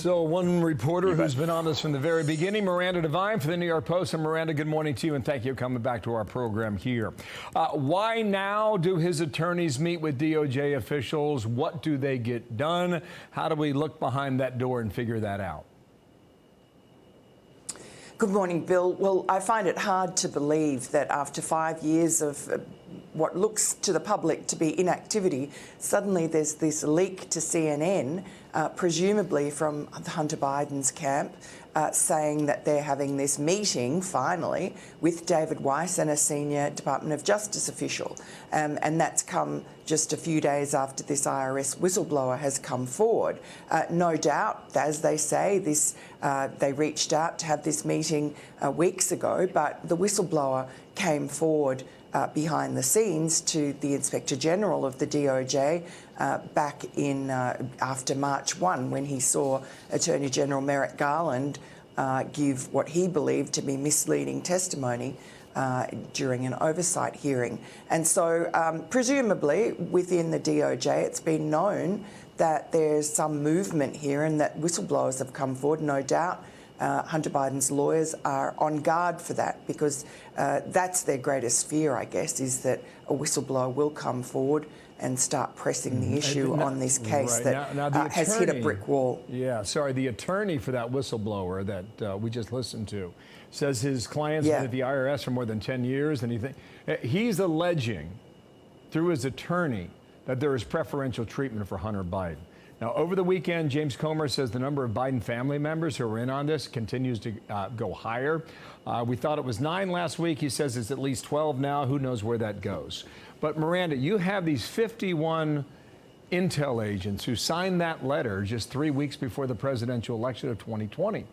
also one reporter who's been on this from the very beginning, Miranda Devine for the New York Post. And Miranda, good morning to you, and thank you for coming back to our program here. Why now do his attorneys meet with DOJ officials? What do they get done? How do we look behind that door and figure that out? Good morning, Bill. Well, I find it hard to believe that after 5 years of what looks to the public to be inactivity, suddenly there's this leak to CNN, presumably from Hunter Biden's camp, saying that they're having this meeting, finally, with David Weiss and a senior Department of Justice official. And that's come just a few days after this IRS whistleblower has come forward. No doubt, as they say, they reached out to have this meeting weeks ago, but the whistleblower came forward behind the scenes to the Inspector General of the DOJ back in after March 1, when he saw Attorney General Merrick Garland give what he believed to be misleading testimony during an oversight hearing. And so presumably within the DOJ it's been known that there's some movement here and that whistleblowers have come forward. No doubt Hunter Biden's lawyers are on guard for that, because that's their greatest fear, I guess, is that a whistleblower will come forward and start pressing the issue on this case that has hit a brick wall. Yeah, sorry, the attorney for that whistleblower that we just listened to says his client's been at the IRS for more than 10 years, and he's alleging through his attorney that there is preferential treatment for Hunter Biden. Now, over the weekend, James Comer says the number of Biden family members who are in on this continues to go higher. We thought it was 9 last week. He says it's at least 12 now. Who knows where that goes? But Miranda, you have these 51 intel agents who signed that letter just 3 weeks before the presidential election of 2020.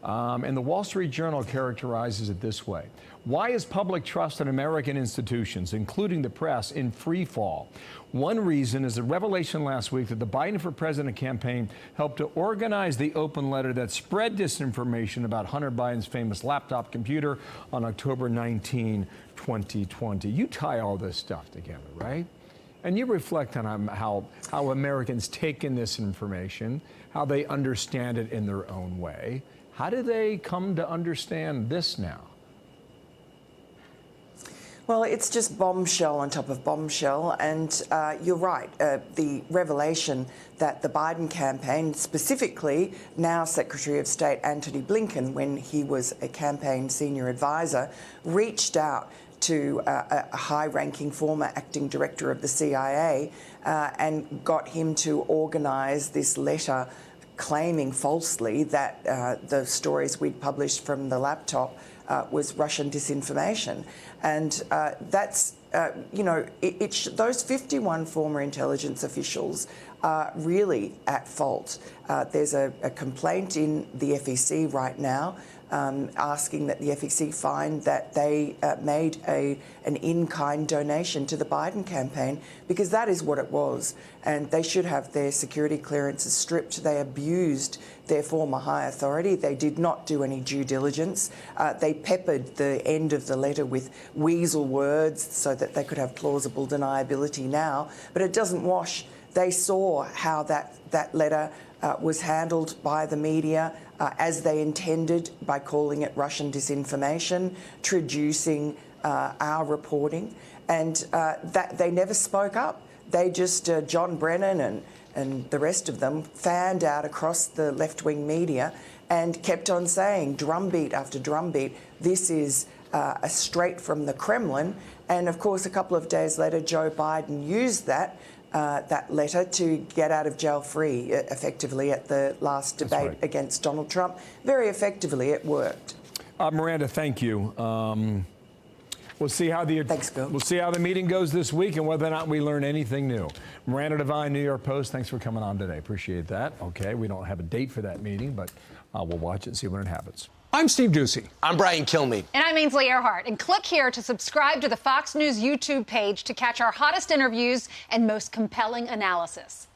And the Wall Street Journal characterizes it this way. Why is public trust in American institutions, including the press, in free fall? One reason is the revelation last week that the Biden for President campaign helped to organize the open letter that spread disinformation about Hunter Biden's famous laptop computer on October 19, 2020. You tie all this stuff together, right? And you reflect on how Americans take in this information, how they understand it in their own way. How do they come to understand this now? Well, it's just bombshell on top of bombshell, and you're right. The revelation that the Biden campaign, specifically now Secretary of State Antony Blinken, when he was a campaign senior advisor, reached out to a high-ranking former acting director of the CIA and got him to organise this letter claiming falsely that the stories we'd published from the laptop was Russian disinformation. And that's, those 51 former intelligence officials are really at fault. There's a complaint in the FEC right now asking that the FEC find that they made an in-kind donation to the Biden campaign, because that is what it was. And they should have their security clearances stripped. They abused their former high authority. They did not do any due diligence. They peppered the end of the letter with weasel words so that they could have plausible deniability now. But it doesn't wash. They saw how that letter was handled by the media as they intended, by calling it Russian disinformation, traducing our reporting, and that they never spoke up. They just, John Brennan and the rest of them, fanned out across the left-wing media and kept on saying, drumbeat after drumbeat, this is straight from the Kremlin. And of course, a couple of days later, Joe Biden used that letter to get out of jail free, effectively, at the last debate against Donald Trump. Very effectively, it worked. Miranda, thank you. We'll see how Thanks, Bill. We'll see how the meeting goes this week and whether or not we learn anything new. Miranda Devine, New York Post, thanks for coming on today. Appreciate that. Okay, we don't have a date for that meeting, but we'll watch it and see when it happens. I'm Steve Doocy. I'm Brian Kilmeade. And I'm Ainsley Earhart. And click here to subscribe to the Fox News YouTube page to catch our hottest interviews and most compelling analysis.